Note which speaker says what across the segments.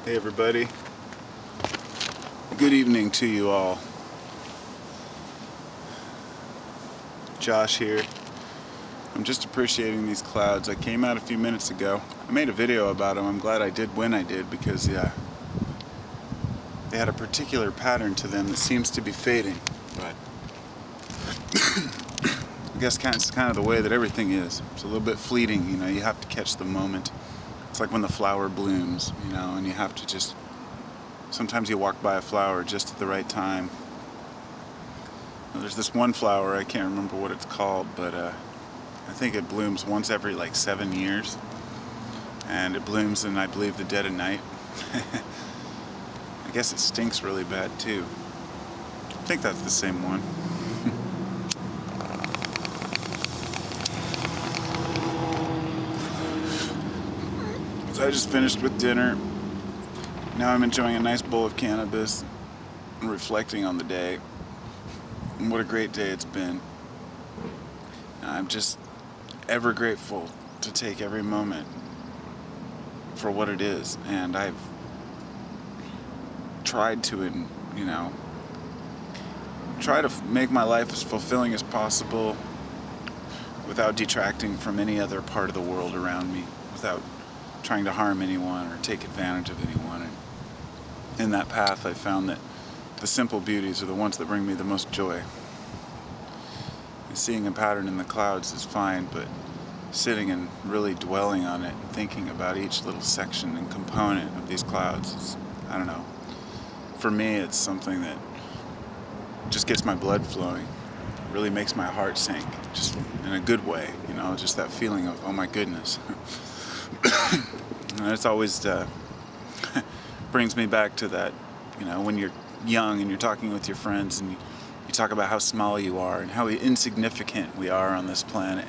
Speaker 1: Hey everybody, good evening to you all. Josh here. I'm just appreciating these clouds. I came out a few minutes ago. I made a video about them. I'm glad I did when I did because they had a particular pattern to them that seems to be fading. But I guess it's kind of the way that everything is. It's a little bit fleeting, you have to catch the moment. It's like when the flower blooms, and you have to just, sometimes you walk by a flower just at the right time. There's this one flower, I can't remember what it's called, but I think it blooms once every 7 years. And it blooms in, I believe, the dead of night. I guess it stinks really bad too. I think that's the same one. So I just finished with dinner. Now I'm enjoying a nice bowl of cannabis and reflecting on the day. And what a great day it's been. I'm just ever grateful to take every moment for what it is. And I've tried to, try to make my life as fulfilling as possible without detracting from any other part of the world around me, without trying to harm anyone or take advantage of anyone. And in that path, I found that the simple beauties are the ones that bring me the most joy. And seeing a pattern in the clouds is fine, but sitting and really dwelling on it and thinking about each little section and component of these clouds is, I don't know. For me, it's something that just gets my blood flowing. It really makes my heart sink, just in a good way, just that feeling of, oh my goodness. And it's always brings me back to that, when you're young and you're talking with your friends and you talk about how small you are and how insignificant we are on this planet.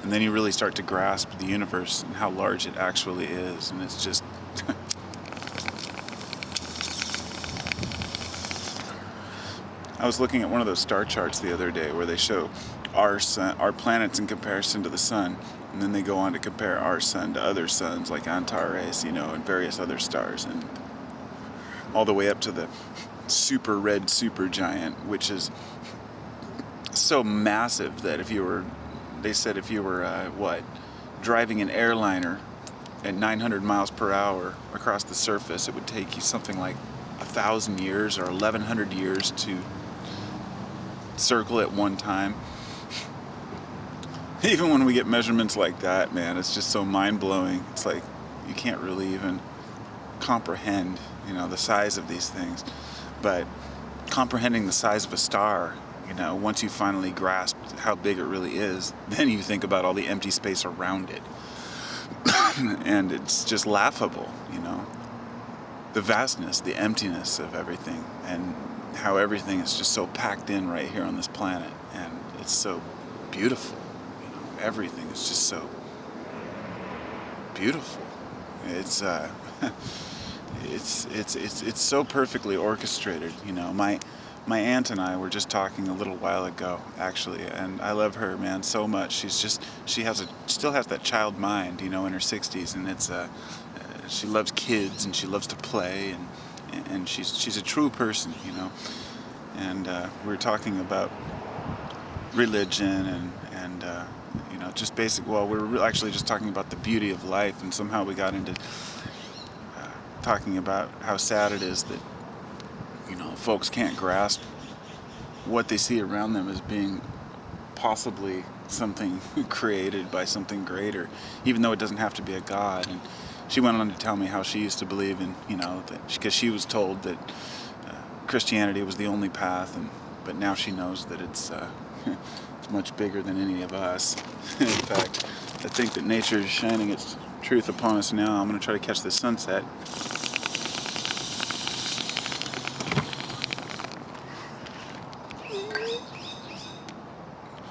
Speaker 1: And then you really start to grasp the universe and how large it actually is. And it's just... I was looking at one of those star charts the other day where they show our planets in comparison to the sun. And then they go on to compare our sun to other suns like Antares, and various other stars. And all the way up to the super red supergiant, which is so massive that they said if you were driving an airliner at 900 miles per hour across the surface, it would take you something like 1,000 years or 1,100 years to circle at one time. Even when we get measurements like that, man, it's just so mind-blowing. It's like you can't really even comprehend, the size of these things. But comprehending the size of a star, once you finally grasp how big it really is, then you think about all the empty space around it. And it's just laughable, the vastness, the emptiness of everything, and how everything is just so packed in right here on this planet. And it's so beautiful. Everything is just so beautiful. It's it's so perfectly orchestrated. My aunt and I were just talking a little while ago, actually, and I love her, man, so much. She still has that child mind, in her 60s, and it's she loves kids and she loves to play, and she's a true person, And we were talking about religion and just basic. Well, we were actually just talking about the beauty of life, and somehow we got into talking about how sad it is that folks can't grasp what they see around them as being possibly something created by something greater, even though it doesn't have to be a god. And she went on to tell me how she used to believe in, that because she was told that Christianity was the only path, but now she knows that it's much bigger than any of us. In fact, I think that nature is shining its truth upon us now. I'm going to try to catch the sunset.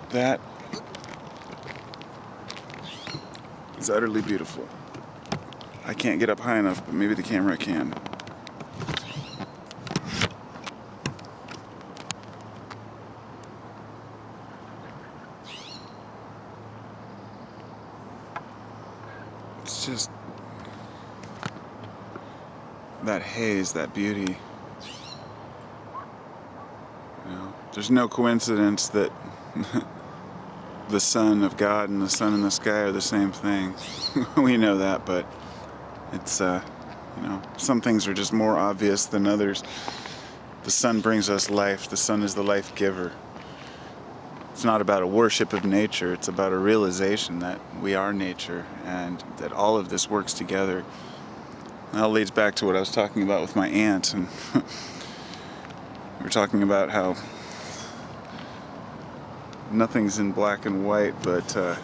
Speaker 1: That is utterly beautiful. I can't get up high enough, but maybe the camera can. It's just that haze, that beauty. There's no coincidence that the Son of God and the sun in the sky are the same thing. We know that, but it's, some things are just more obvious than others. The sun brings us life. The sun is the life giver. It's not about a worship of nature. It's about a realization that we are nature and that all of this works together. That leads back to what I was talking about with my aunt. And we were talking about how nothing's in black and white, but the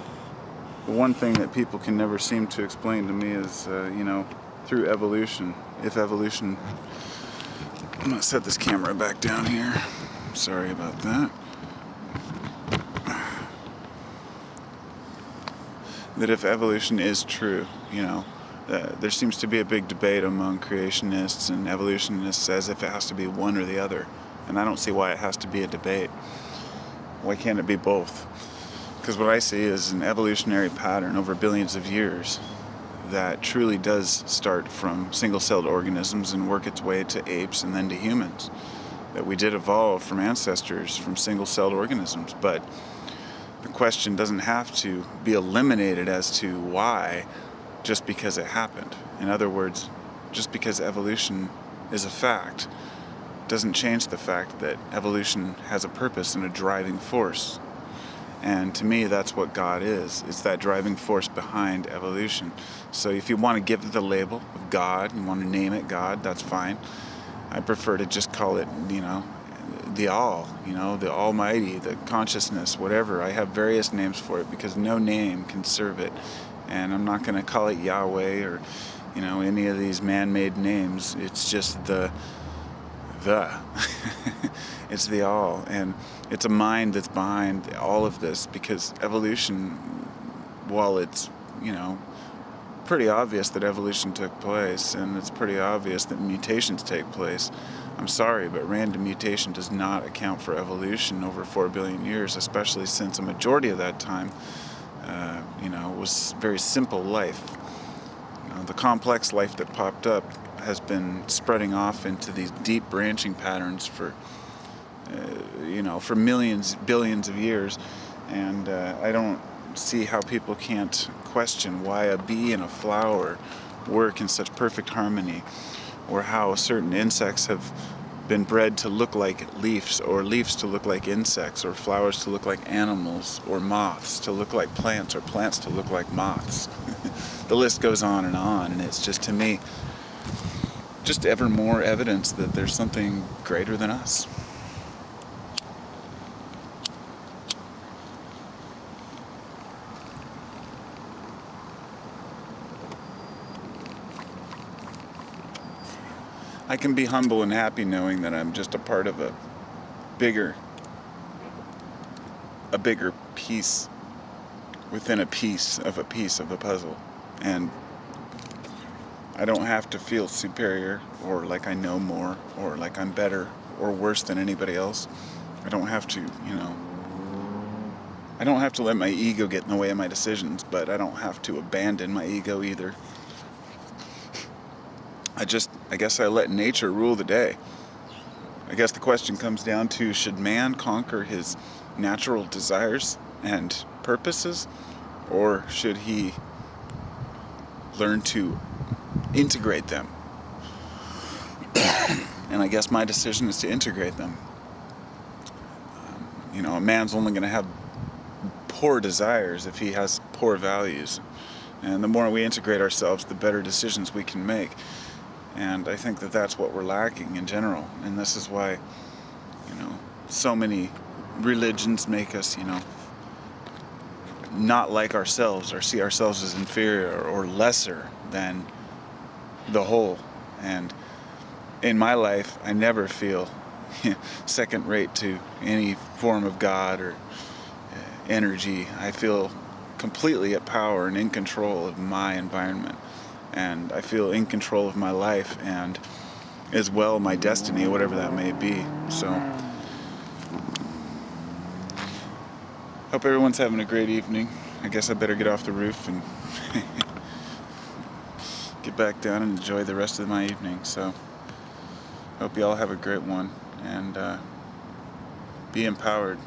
Speaker 1: one thing that people can never seem to explain to me is, through evolution. If evolution... I'm going to set this camera back down here. Sorry about that. That if evolution is true, there seems to be a big debate among creationists and evolutionists as if it has to be one or the other. And I don't see why it has to be a debate. Why can't it be both? Because what I see is an evolutionary pattern over billions of years that truly does start from single-celled organisms and work its way to apes and then to humans. That we did evolve from ancestors from single-celled organisms, but the question doesn't have to be eliminated as to why just because it happened. In other words, just because evolution is a fact doesn't change the fact that evolution has a purpose and a driving force. And to me, that's what God is. It's that driving force behind evolution. So if you want to give it the label of God, you want to name it God, that's fine. I prefer to just call it, the all, the almighty, the consciousness, whatever. I have various names for it because no name can serve it. And I'm not going to call it Yahweh or, any of these man-made names. It's just the. It's the all. And it's a mind that's behind all of this, because evolution, while it's, pretty obvious that evolution took place, and it's pretty obvious that mutations take place, I'm sorry, but random mutation does not account for evolution over 4 billion years, especially since a majority of that time, was very simple life. The complex life that popped up has been spreading off into these deep branching patterns for millions, billions of years. And I don't see how people can't question why a bee and a flower work in such perfect harmony, or how certain insects have been bred to look like leaves, or leaves to look like insects, or flowers to look like animals, or moths to look like plants, or plants to look like moths. The list goes on, and it's just, to me, just ever more evidence that there's something greater than us. I can be humble and happy knowing that I'm just a part of a bigger piece within a piece of the puzzle. And I don't have to feel superior, or like I know more, or like I'm better or worse than anybody else. I don't have to, I don't have to let my ego get in the way of my decisions, but I don't have to abandon my ego either. I guess I let nature rule the day. I guess the question comes down to, should man conquer his natural desires and purposes, or should he learn to integrate them? And I guess my decision is to integrate them. A man's only going to have poor desires if he has poor values. And the more we integrate ourselves, the better decisions we can make. And I think that that's what we're lacking in general. And this is why, so many religions make us, not like ourselves, or see ourselves as inferior or lesser than the whole. And in my life, I never feel second rate to any form of God or energy. I feel completely at power and in control of my environment. And I feel in control of my life, and as well my destiny, whatever that may be. So, hope everyone's having a great evening. I guess I better get off the roof and get back down and enjoy the rest of my evening. So hope you all have a great one, and be empowered.